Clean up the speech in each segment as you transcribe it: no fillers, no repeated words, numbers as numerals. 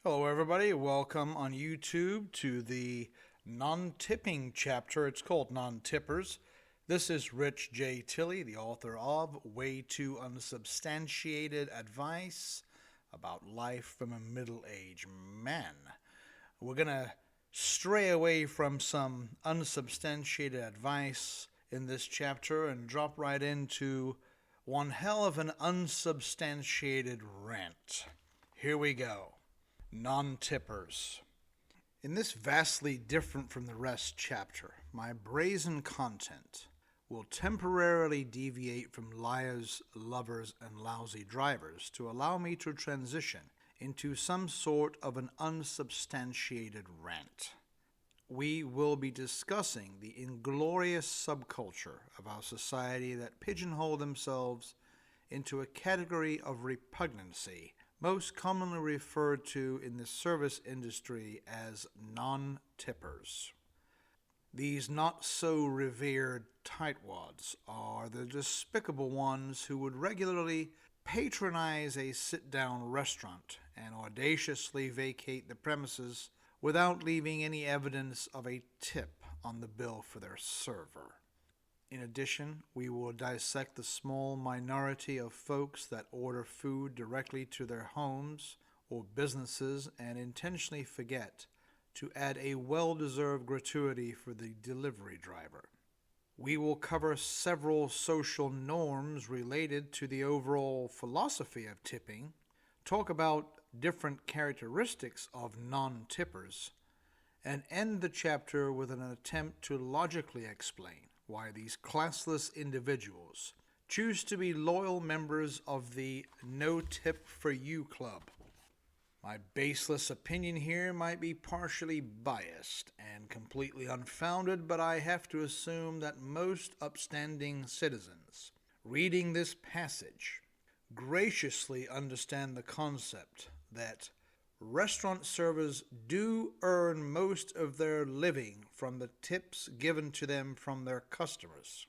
Hello everybody, welcome on YouTube to the non-tipping chapter. It's called Non-Tippers. This is Rich J. Tilley, the author of Way Too Unsubstantiated Advice About Life from a Middle-Aged Man. We're going to stray away from some unsubstantiated advice in this chapter and drop right into one hell of an unsubstantiated rant. Here we go. Non-tippers. In this vastly different from the rest chapter, my brazen content will temporarily deviate from liars, lovers, and lousy drivers to allow me to transition into some sort of an unsubstantiated rant. We will be discussing the inglorious subculture of our society that pigeonhole themselves into a category of repugnancy, most commonly referred to in the service industry as non-tippers. These not-so-revered tightwads are the despicable ones who would regularly patronize a sit-down restaurant and audaciously vacate the premises without leaving any evidence of a tip on the bill for their server. In addition, we will dissect the small minority of folks that order food directly to their homes or businesses and intentionally forget to add a well-deserved gratuity for the delivery driver. We will cover several social norms related to the overall philosophy of tipping, talk about different characteristics of non-tippers, and end the chapter with an attempt to logically explain why these classless individuals choose to be loyal members of the No Tip For You Club. My baseless opinion here might be partially biased and completely unfounded, but I have to assume that most upstanding citizens reading this passage graciously understand the concept that restaurant servers do earn most of their living from the tips given to them from their customers.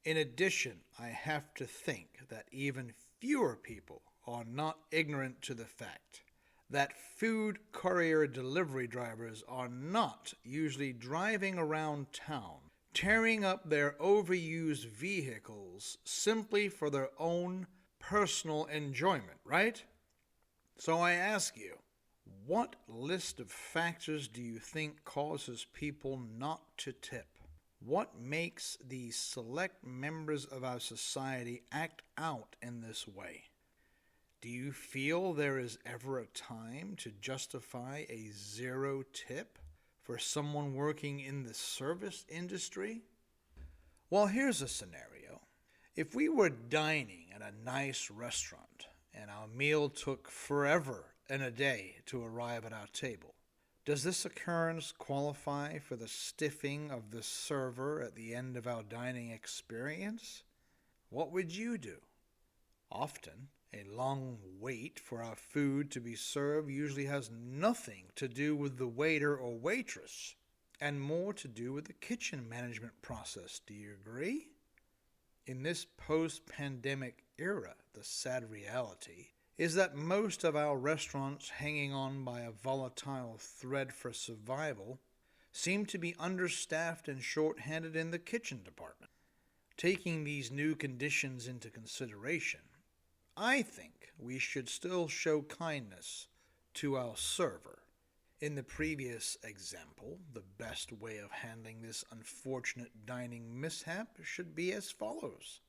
In addition, I have to think that even fewer people are not ignorant to the fact that food courier delivery drivers are not usually driving around town tearing up their overused vehicles simply for their own personal enjoyment, right? So I ask you, what list of factors do you think causes people not to tip? What makes these select members of our society act out in this way? Do you feel there is ever a time to justify a zero tip for someone working in the service industry? Well, here's a scenario. If we were dining at a nice restaurant and our meal took forever and a day to arrive at our table, does this occurrence qualify for the stiffing of the server at the end of our dining experience? What would you do? Often, a long wait for our food to be served usually has nothing to do with the waiter or waitress, and more to do with the kitchen management process. Do you agree? In this post-pandemic era, the sad reality is that most of our restaurants, hanging on by a volatile thread for survival, seem to be understaffed and short-handed in the kitchen department. Taking these new conditions into consideration, I think we should still show kindness to our server. In the previous example, the best way of handling this unfortunate dining mishap should be as follows.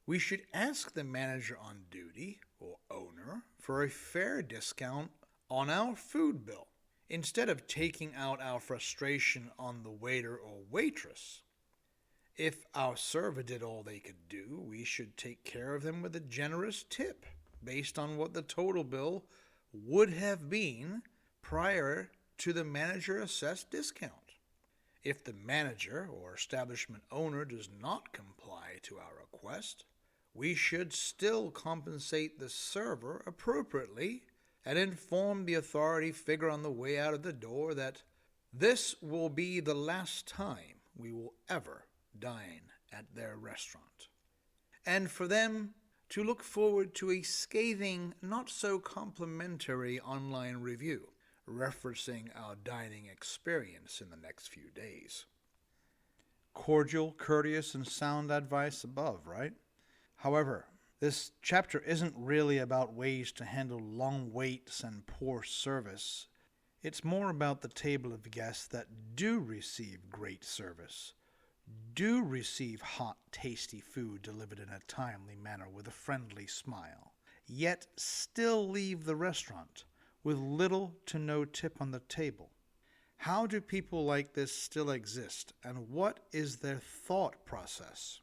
We should ask the manager on duty or owner for a fair discount on our food bill, instead of taking out our frustration on the waiter or waitress. If our server did all they could do, we should take care of them with a generous tip based on what the total bill would have been prior to the manager-assessed discount. If the manager or establishment owner does not comply to our request, we should still compensate the server appropriately and inform the authority figure on the way out of the door that this will be the last time we will ever dine at their restaurant. And for them to look forward to a scathing, not so complimentary online review referencing our dining experience in the next few days. Cordial, courteous, and sound advice above, right? However, this chapter isn't really about ways to handle long waits and poor service. It's more about the table of guests that do receive great service, do receive hot, tasty food delivered in a timely manner with a friendly smile, yet still leave the restaurant with little to no tip on the table. How do people like this still exist, and what is their thought process?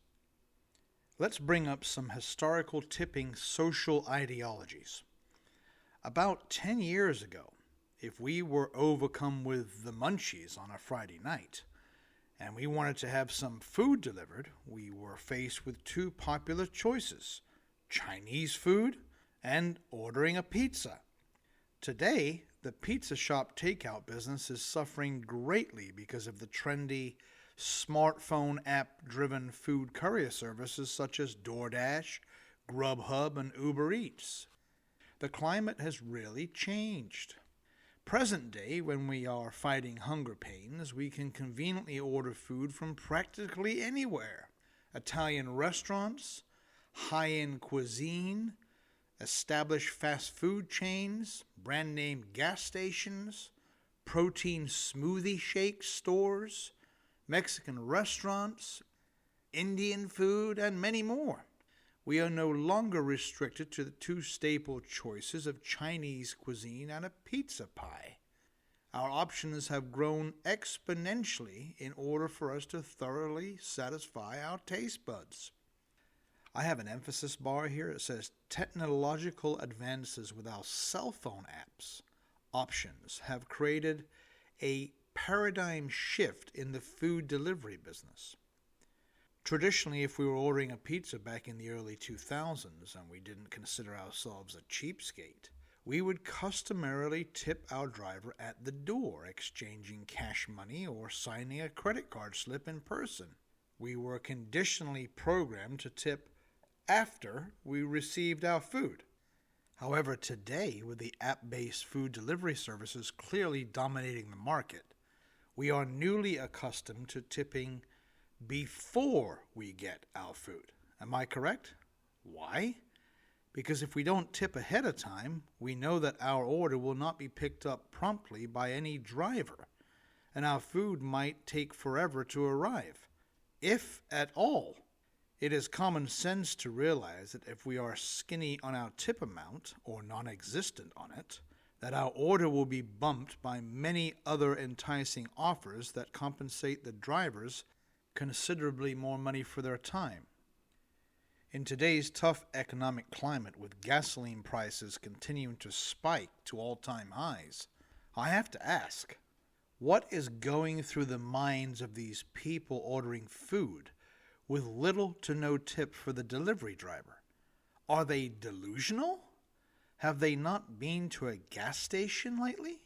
Let's bring up some historical tipping social ideologies. About 10 years ago, if we were overcome with the munchies on a Friday night, and we wanted to have some food delivered, we were faced with two popular choices: Chinese food and ordering a pizza. Today, the pizza shop takeout business is suffering greatly because of the trendy smartphone app-driven food courier services such as DoorDash, Grubhub, and Uber Eats. The climate has really changed. Present day, when we are fighting hunger pains, we can conveniently order food from practically anywhere. Italian restaurants, high-end cuisine, established fast food chains, brand-name gas stations, protein smoothie shake stores, Mexican restaurants, Indian food, and many more. We are no longer restricted to the two staple choices of Chinese cuisine and a pizza pie. Our options have grown exponentially in order for us to thoroughly satisfy our taste buds. I have an emphasis bar here. It says technological advances with our cell phone apps options have created a paradigm shift in the food delivery business. Traditionally, if we were ordering a pizza back in the early 2000s and we didn't consider ourselves a cheapskate, we would customarily tip our driver at the door, exchanging cash money or signing a credit card slip in person. We were conditionally programmed to tip after we received our food. However, today, with the app-based food delivery services clearly dominating the market, we are newly accustomed to tipping before we get our food. Am I correct? Why? Because if we don't tip ahead of time, we know that our order will not be picked up promptly by any driver, and our food might take forever to arrive, if at all. It is common sense to realize that if we are skinny on our tip amount, or non-existent on it, that our order will be bumped by many other enticing offers that compensate the drivers considerably more money for their time. In today's tough economic climate, with gasoline prices continuing to spike to all-time highs, I have to ask, what is going through the minds of these people ordering food with little to no tip for the delivery driver? Are they delusional? Have they not been to a gas station lately?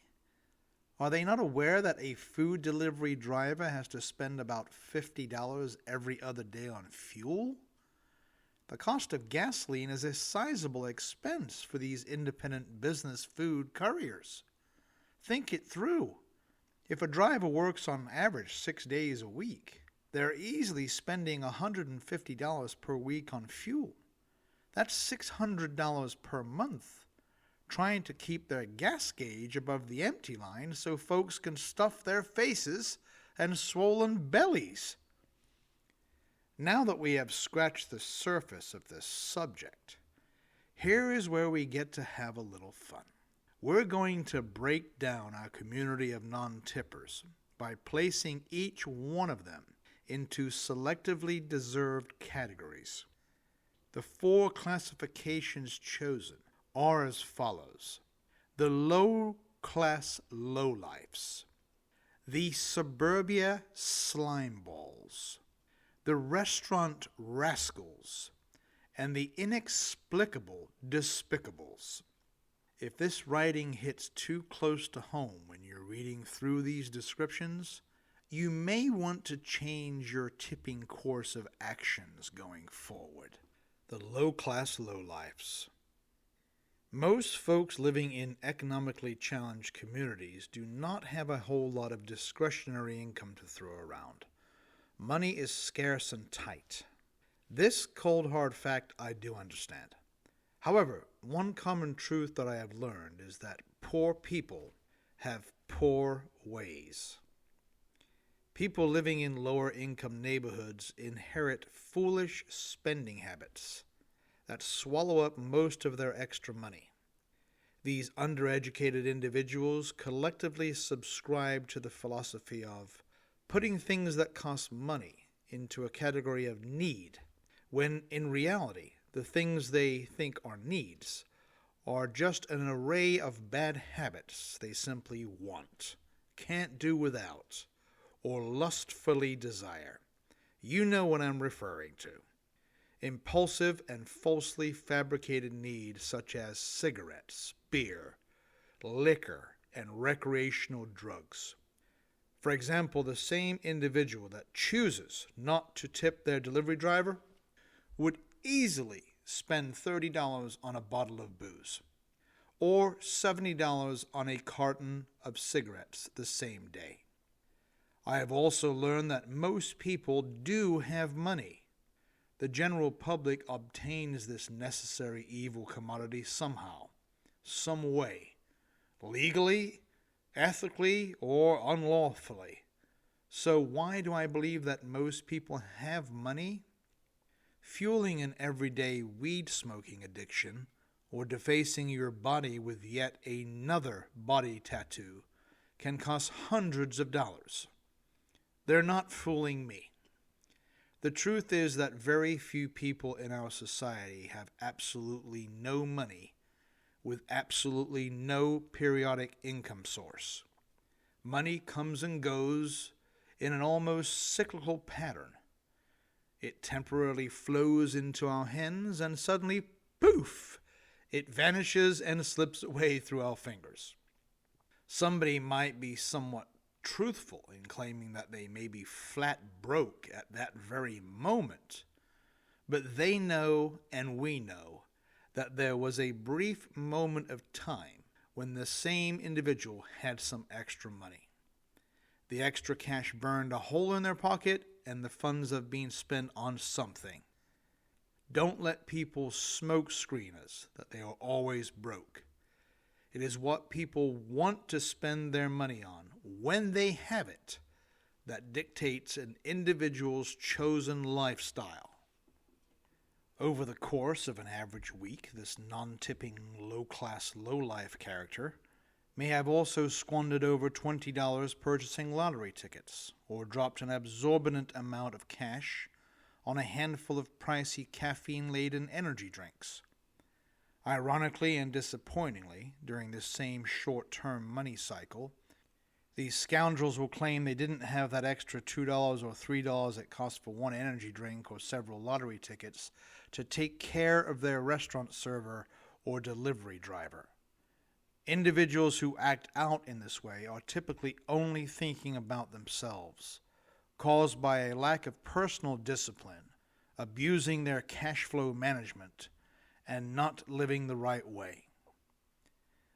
Are they not aware that a food delivery driver has to spend about $50 every other day on fuel? The cost of gasoline is a sizable expense for these independent business food couriers. Think it through. If a driver works on average 6 days a week, they're easily spending $150 per week on fuel. That's $600 per month, trying to keep their gas gauge above the empty line so folks can stuff their faces and swollen bellies. Now that we have scratched the surface of this subject, here is where we get to have a little fun. We're going to break down our community of non-tippers by placing each one of them into selectively deserved categories. The 4 classifications chosen are as follows: the low-class lowlifes, the suburbia slimeballs, the restaurant rascals, and the inexplicable despicables. If this writing hits too close to home when you're reading through these descriptions, you may want to change your tipping course of actions going forward. The low-class lowlifes. Most folks living in economically challenged communities do not have a whole lot of discretionary income to throw around. Money is scarce and tight. This cold hard fact I do understand. However, one common truth that I have learned is that poor people have poor ways. People living in lower income neighborhoods inherit foolish spending habits that swallow up most of their extra money. These undereducated individuals collectively subscribe to the philosophy of putting things that cost money into a category of need, when in reality the things they think are needs are just an array of bad habits they simply want, can't do without, or lustfully desire. You know what I'm referring to. Impulsive and falsely fabricated needs such as cigarettes, beer, liquor, and recreational drugs. For example, the same individual that chooses not to tip their delivery driver would easily spend $30 on a bottle of booze, or $70 on a carton of cigarettes the same day. I have also learned that most people do have money. The general public obtains this necessary evil commodity somehow, some way, legally, ethically, or unlawfully. So why do I believe that most people have money? Fueling an everyday weed smoking addiction, or defacing your body with yet another body tattoo, can cost hundreds of dollars. They're not fooling me. The truth is that very few people in our society have absolutely no money with absolutely no periodic income source. Money comes and goes in an almost cyclical pattern. It temporarily flows into our hands and suddenly, poof, it vanishes and slips away through our fingers. Somebody might be somewhat truthful in claiming that they may be flat broke at that very moment, but they know and we know that there was a brief moment of time when the same individual had some extra money. The extra cash burned a hole in their pocket and the funds have been spent on something. Don't let people smoke screen us that they are always broke. It is what people want to spend their money on when they have it that dictates an individual's chosen lifestyle. Over the course of an average week, this non-tipping, low-class, low-life character may have also squandered over $20 purchasing lottery tickets, or dropped an exorbitant amount of cash on a handful of pricey caffeine-laden energy drinks. Ironically and disappointingly, during this same short-term money cycle, these scoundrels will claim they didn't have that extra $2 or $3 it cost for one energy drink or several lottery tickets to take care of their restaurant server or delivery driver. Individuals who act out in this way are typically only thinking about themselves, caused by a lack of personal discipline, abusing their cash flow management, and not living the right way.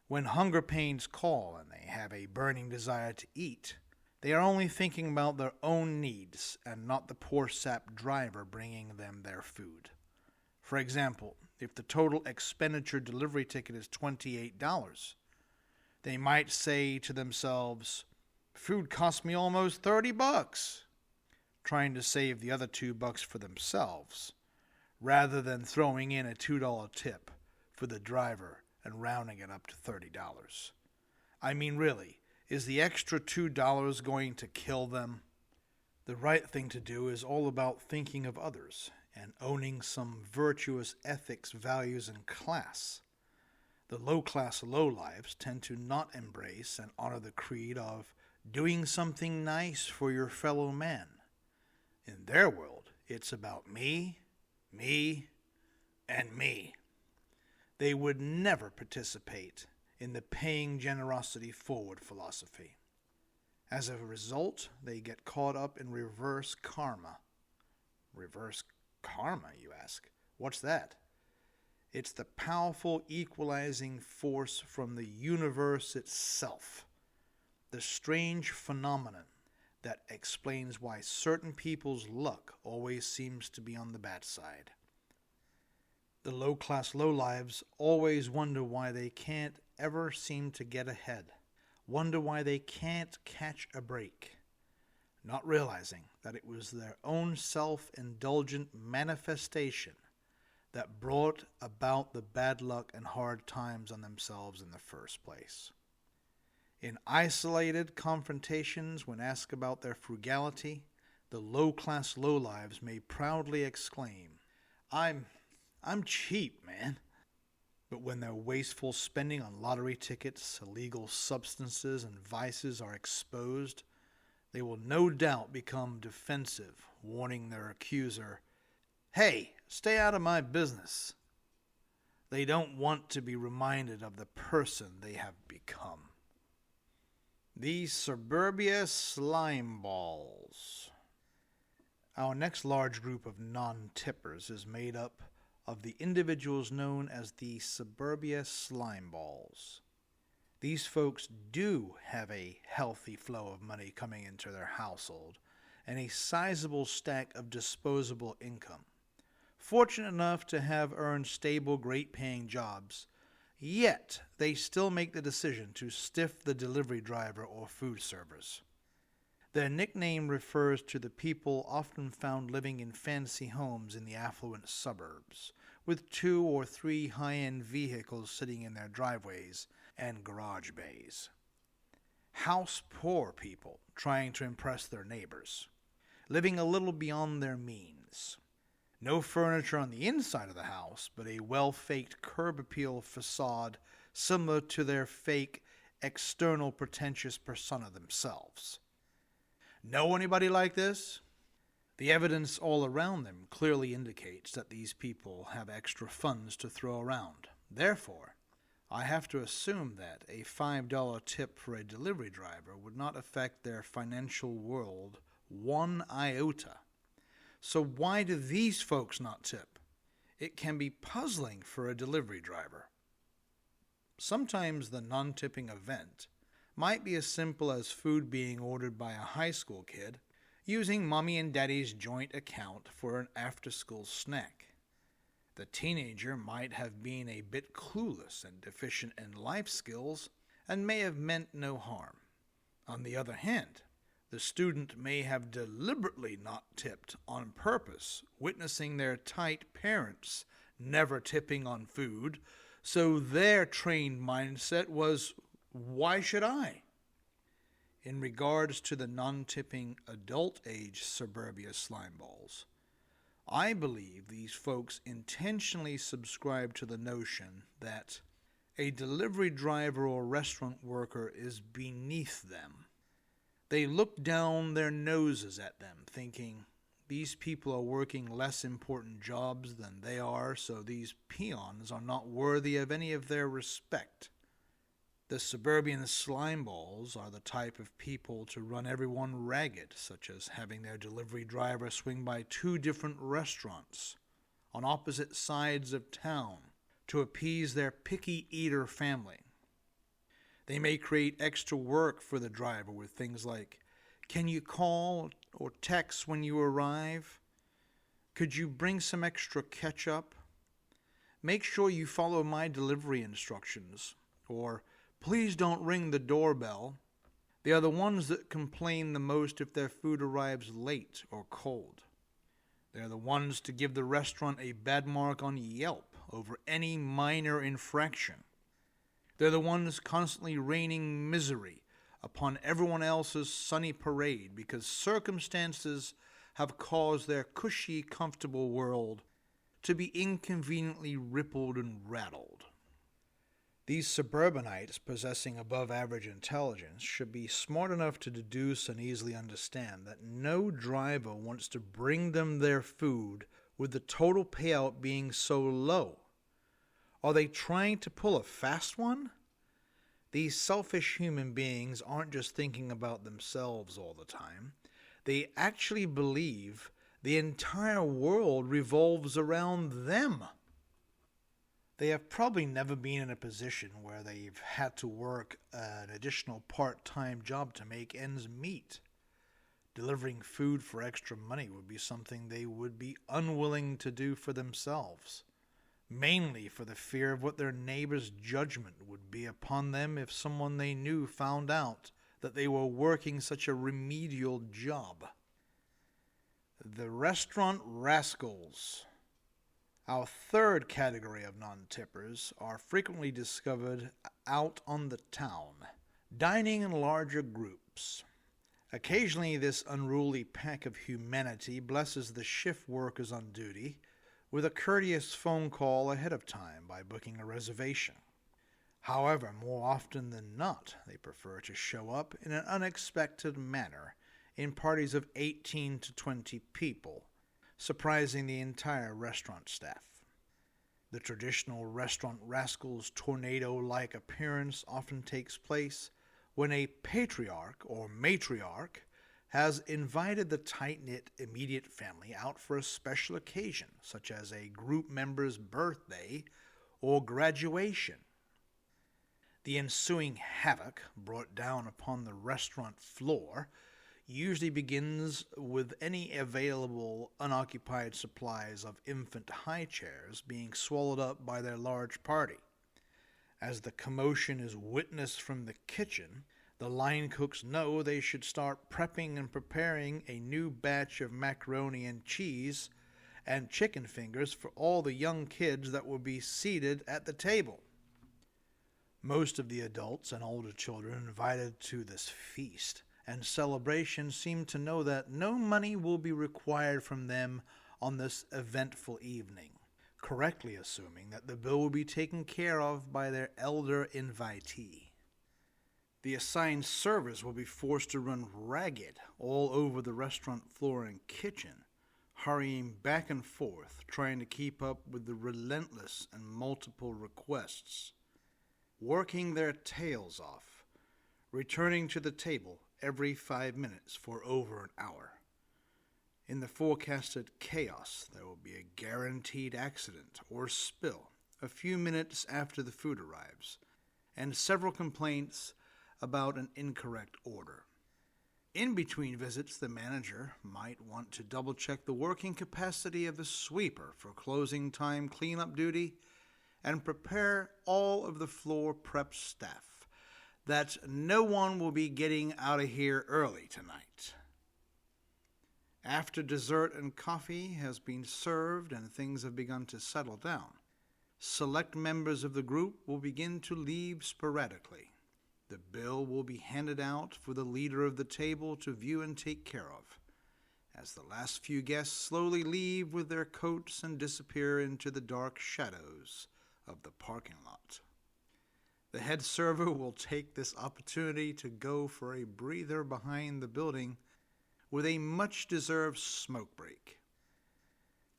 When hunger pains call and they have a burning desire to eat, they are only thinking about their own needs and not the poor sap driver bringing them their food. For example, if the total expenditure delivery ticket is $28, they might say to themselves, "Food cost me almost $30, trying to save the other $2 for themselves, rather than throwing in a $2 tip for the driver and rounding it up to $30. I mean, really, is the extra $2 going to kill them? The right thing to do is all about thinking of others and owning some virtuous ethics, values, and class. The low-class lowlifes tend to not embrace and honor the creed of doing something nice for your fellow man. In their world, it's about me, and me. They would never participate in the paying generosity forward philosophy. As a result, they get caught up in reverse karma. Reverse karma, you ask? What's that? It's the powerful equalizing force from the universe itself. The strange phenomenon that explains why certain people's luck always seems to be on the bad side. The low-class lowlives always wonder why they can't ever seem to get ahead, wonder why they can't catch a break, not realizing that it was their own self-indulgent manifestation that brought about the bad luck and hard times on themselves in the first place. In isolated confrontations, when asked about their frugality, the low-class lowlives may proudly exclaim, I'm cheap, man. But when their wasteful spending on lottery tickets, illegal substances, and vices are exposed, they will no doubt become defensive, warning their accuser, "Hey, stay out of my business." They don't want to be reminded of the person they have become. These suburbia slime balls. Our next large group of non-tippers is made up of the individuals known as the suburbia slime balls. These folks do have a healthy flow of money coming into their household and a sizable stack of disposable income. Fortunate enough to have earned stable, great-paying jobs, yet they still make the decision to stiff the delivery driver or food servers. Their nickname refers to the people often found living in fancy homes in the affluent suburbs, with 2 or 3 high-end vehicles sitting in their driveways and garage bays. House-poor people trying to impress their neighbors, living a little beyond their means. No furniture on the inside of the house, but a well-faked curb appeal facade similar to their fake, external pretentious persona themselves. Know anybody like this? The evidence all around them clearly indicates that these people have extra funds to throw around. Therefore, I have to assume that a $5 tip for a delivery driver would not affect their financial world one iota. So why do these folks not tip? It can be puzzling for a delivery driver. Sometimes the non-tipping event might be as simple as food being ordered by a high school kid using mommy and daddy's joint account for an after-school snack. The teenager might have been a bit clueless and deficient in life skills and may have meant no harm. On the other hand, the student may have deliberately not tipped on purpose, witnessing their tight parents never tipping on food, so their trained mindset was, "Why should I?" In regards to the non-tipping adult-age suburbia slimeballs, I believe these folks intentionally subscribe to the notion that a delivery driver or restaurant worker is beneath them. They look down their noses at them, thinking these people are working less important jobs than they are, so these peons are not worthy of any of their respect. The suburban slimeballs are the type of people to run everyone ragged, such as having their delivery driver swing by 2 different restaurants on opposite sides of town to appease their picky eater family. They may create extra work for the driver with things like, "Can you call or text when you arrive? Could you bring some extra ketchup? Make sure you follow my delivery instructions," or "Please don't ring the doorbell." They are the ones that complain the most if their food arrives late or cold. They are the ones to give the restaurant a bad mark on Yelp over any minor infraction. They're the ones constantly raining misery upon everyone else's sunny parade because circumstances have caused their cushy, comfortable world to be inconveniently rippled and rattled. These suburbanites possessing above-average intelligence should be smart enough to deduce and easily understand that no driver wants to bring them their food with the total payout being so low. Are they trying to pull a fast one? These selfish human beings aren't just thinking about themselves all the time. They actually believe The entire world revolves around them. They have probably never been in a position where they've had to work an additional part-time job to make ends meet. Delivering food for extra money would be something they would be unwilling to do for themselves, mainly for the fear of what their neighbor's judgment would be upon them if someone they knew found out that they were working such a remedial job. The restaurant rascals. Our third category of non-tippers are frequently discovered out on the town, dining in larger groups. Occasionally this unruly pack of humanity blesses the shift workers on duty with a courteous phone call ahead of time by booking a reservation. However, more often than not, they prefer to show up in an unexpected manner in parties of 18 to 20 people, surprising the entire restaurant staff. The traditional restaurant rascal's tornado-like appearance often takes place when a patriarch or matriarch has invited the tight-knit immediate family out for a special occasion, such as a group member's birthday or graduation. The ensuing havoc brought down upon the restaurant floor usually begins with any available unoccupied supplies of infant high chairs being swallowed up by their large party. As the commotion is witnessed from the kitchen, the line cooks know they should start prepping and preparing a new batch of macaroni and cheese and chicken fingers for all the young kids that will be seated at the table. Most of the adults and older children invited to this feast and celebration seem to know that no money will be required from them on this eventful evening, correctly assuming that the bill will be taken care of by their elder invitee. The assigned servers will be forced to run ragged all over the restaurant floor and kitchen, hurrying back and forth, trying to keep up with the relentless and multiple requests, working their tails off, returning to the table every 5 minutes for over an hour. In the forecasted chaos, there will be a guaranteed accident or spill a few minutes after the food arrives, and several complaints about an incorrect order. In between visits, the manager might want to double-check the working capacity of the sweeper for closing time cleanup duty and prepare all of the floor prep staff that no one will be getting out of here early tonight. After dessert and coffee has been served and things have begun to settle down, select members of the group will begin to leave sporadically. The bill will be handed out for the leader of the table to view and take care of, as the last few guests slowly leave with their coats and disappear into the dark shadows of the parking lot. The head server will take this opportunity to go for a breather behind the building with a much-deserved smoke break.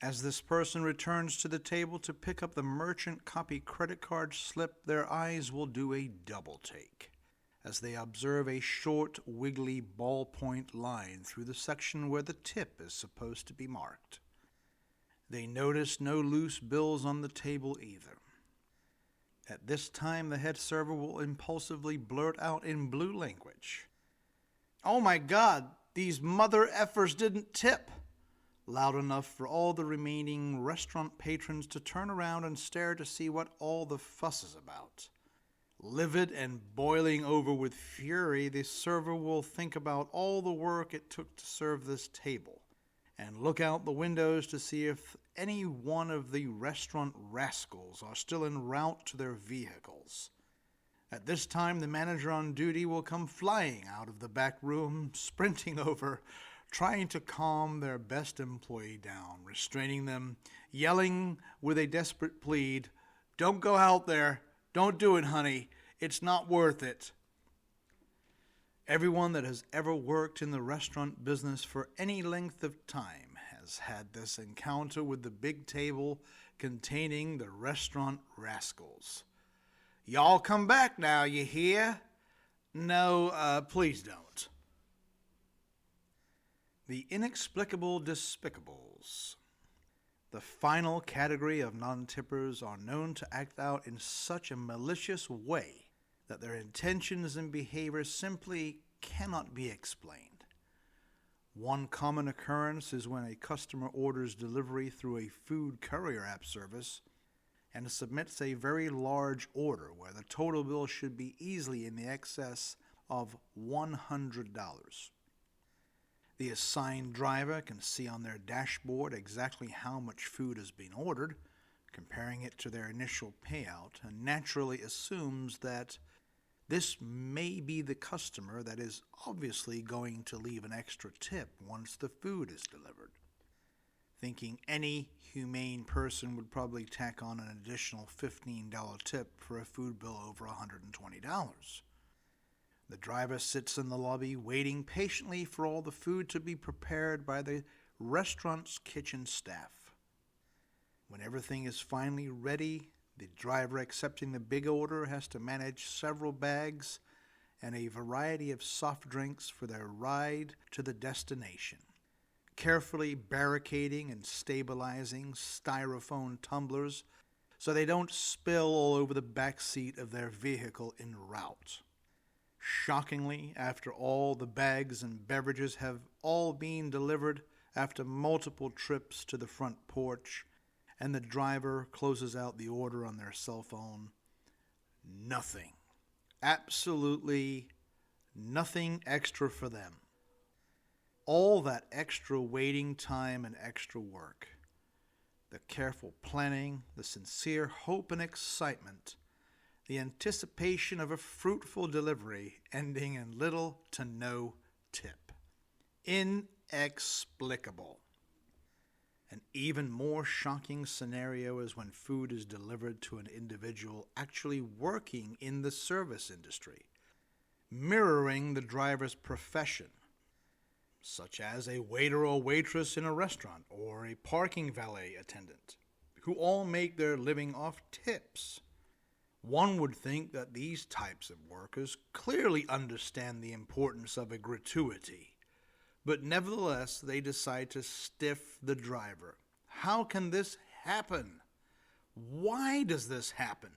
As this person returns to the table to pick up the merchant copy credit card slip, their eyes will do a double take as they observe a short, wiggly ballpoint line through the section where the tip is supposed to be marked. They notice no loose bills on the table either. At this time, the head server will impulsively blurt out in blue language, "Oh my God, these mother effers didn't tip!" loud enough for all the remaining restaurant patrons to turn around and stare to see what all the fuss is about. Livid and boiling over with fury, the server will think about all the work it took to serve this table and look out the windows to see if any one of the restaurant rascals are still en route to their vehicles. At this time, the manager on duty will come flying out of the back room, sprinting over, trying to calm their best employee down, restraining them, yelling with a desperate plead, "Don't go out there. Don't do it, honey. It's not worth it." Everyone that has ever worked in the restaurant business for any length of time has had this encounter with the big table containing the restaurant rascals. "Y'all come back now, you hear?" "No, please don't." The inexplicable despicables. The final category of non-tippers are known to act out in such a malicious way that their intentions and behavior simply cannot be explained. One common occurrence is when a customer orders delivery through a food courier app service and submits a very large order where the total bill should be easily in the excess of $100. The assigned driver can see on their dashboard exactly how much food has been ordered, comparing it to their initial payout, and naturally assumes that this may be the customer that is obviously going to leave an extra tip once the food is delivered. Thinking any humane person would probably tack on an additional $15 tip for a food bill over $120. The driver sits in the lobby waiting patiently for all the food to be prepared by the restaurant's kitchen staff. When everything is finally ready, the driver accepting the big order has to manage several bags and a variety of soft drinks for their ride to the destination, carefully barricading and stabilizing styrofoam tumblers so they don't spill all over the back seat of their vehicle en route. Shockingly, after all the bags and beverages have all been delivered after multiple trips to the front porch, and the driver closes out the order on their cell phone, nothing, absolutely nothing extra for them. All that extra waiting time and extra work, the careful planning, the sincere hope and excitement, the anticipation of a fruitful delivery ending in little to no tip. Inexplicable. An even more shocking scenario is when food is delivered to an individual actually working in the service industry, mirroring the driver's profession, such as a waiter or waitress in a restaurant or a parking valet attendant, who all make their living off tips. One would think that these types of workers clearly understand the importance of a gratuity, but nevertheless they decide to stiff the driver. How can this happen? Why does this happen?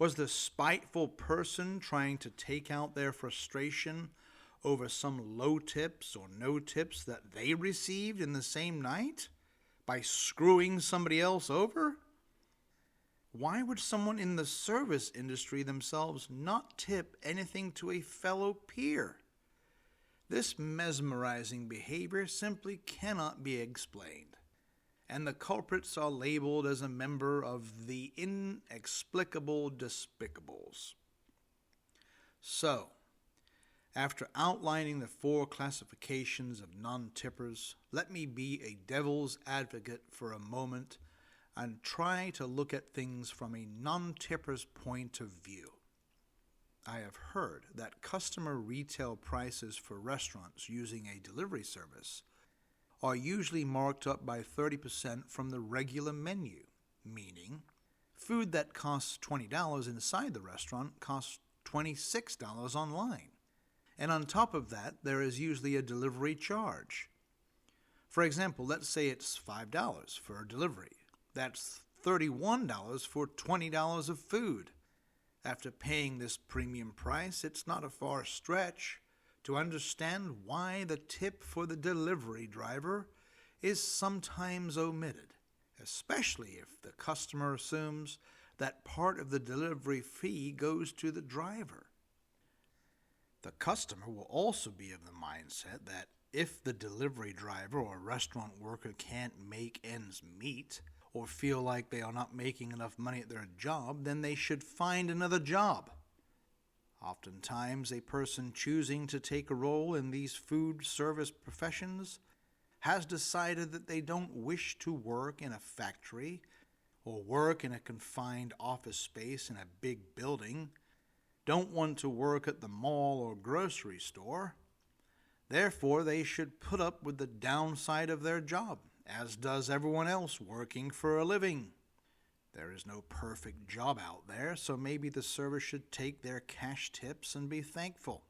Was the spiteful person trying to take out their frustration over some low tips or no tips that they received in the same night by screwing somebody else over? Why would someone in the service industry themselves not tip anything to a fellow peer? This mesmerizing behavior simply cannot be explained, and the culprits are labeled as a member of the inexplicable despicables. So, after outlining the 4 classifications of non-tippers, let me be a devil's advocate for a moment and try to look at things from a non-tipper's point of view. I have heard that customer retail prices for restaurants using a delivery service are usually marked up by 30% from the regular menu, meaning food that costs $20 inside the restaurant costs $26 online. And on top of that, there is usually a delivery charge. For example, let's say it's $5 for a delivery. That's $31 for $20 of food. After paying this premium price, it's not a far stretch to understand why the tip for the delivery driver is sometimes omitted, especially if the customer assumes that part of the delivery fee goes to the driver. The customer will also be of the mindset that if the delivery driver or restaurant worker can't make ends meet, or feel like they are not making enough money at their job, then they should find another job. Oftentimes, a person choosing to take a role in these food service professions has decided that they don't wish to work in a factory or work in a confined office space in a big building, don't want to work at the mall or grocery store. Therefore, they should put up with the downside of their job, as does everyone else working for a living. There is no perfect job out there, so maybe the service should take their cash tips and be thankful.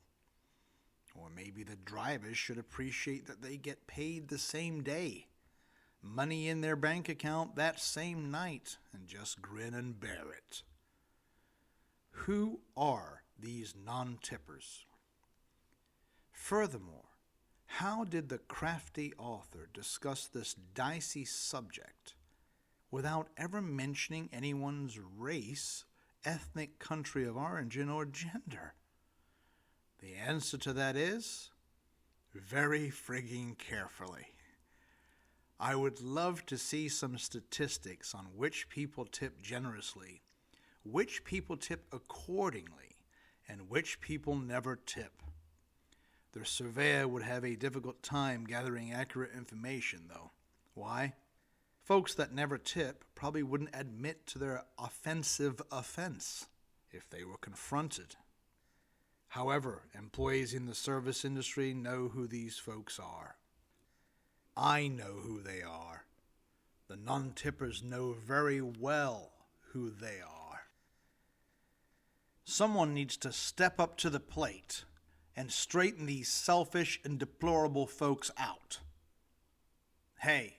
Or maybe the drivers should appreciate that they get paid the same day, money in their bank account that same night, and just grin and bear it. Who are these non-tippers? Furthermore, how did the crafty author discuss this dicey subject without ever mentioning anyone's race, ethnic country of origin, or gender? The answer to that is very frigging carefully. I would love to see some statistics on which people tip generously, which people tip accordingly, and which people never tip. The surveyor would have a difficult time gathering accurate information, though. Why? Folks that never tip probably wouldn't admit to their offensive offense if they were confronted. However, employees in the service industry know who these folks are. I know who they are. The non-tippers know very well who they are. Someone needs to step up to the plate and straighten these selfish and deplorable folks out. Hey,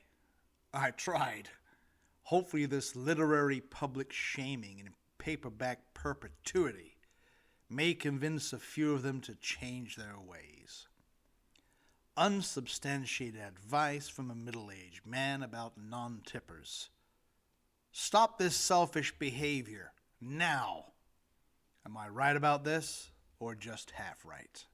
I tried. Hopefully this literary public shaming and paperback perpetuity may convince a few of them to change their ways. Unsubstantiated advice from a middle-aged man about non-tippers. Stop this selfish behavior now. Am I right about this, or just half right?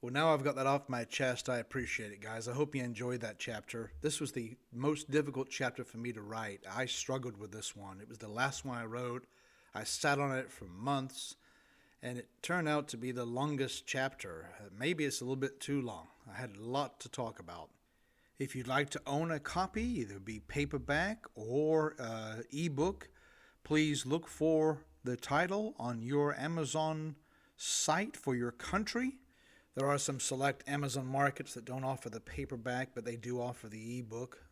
Well, now I've got that off my chest. I appreciate it, guys. I hope you enjoyed that chapter. This was the most difficult chapter for me to write. I struggled with this one. It was the last one I wrote. I sat on it for months, and it turned out to be the longest chapter. Maybe it's a little bit too long. I had a lot to talk about. If you'd like to own a copy, either be paperback or ebook, please look for the title on your Amazon site for your country. There are some select Amazon markets that don't offer the paperback, but they do offer the ebook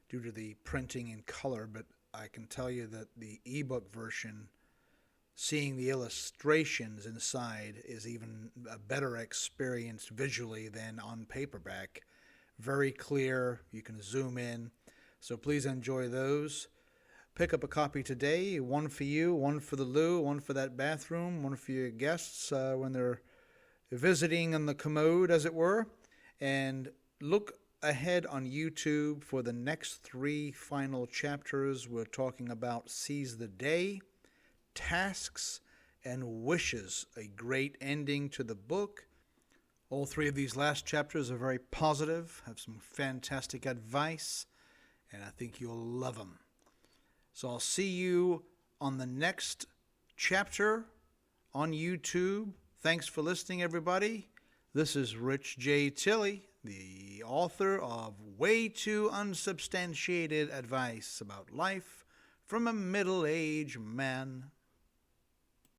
due to the printing in color. But I can tell you that the ebook version, seeing the illustrations inside, is even a better experience visually than on paperback. Very clear. You can zoom in. So please enjoy those. Pick up a copy today. One for you, one for the loo, one for that bathroom, one for your guests when they're visiting on the commode, as it were. And look ahead on YouTube for the next 3 final chapters. We're talking about Seize the Day, Tasks, and Wishes, a great ending to the book. All 3 of these last chapters are very positive, have some fantastic advice, and I think you'll love them. So I'll see you on the next chapter on YouTube. Thanks for listening, everybody. This is Rich J. Tilley, the author of Way Too Unsubstantiated Advice About Life from a Middle-Aged Man.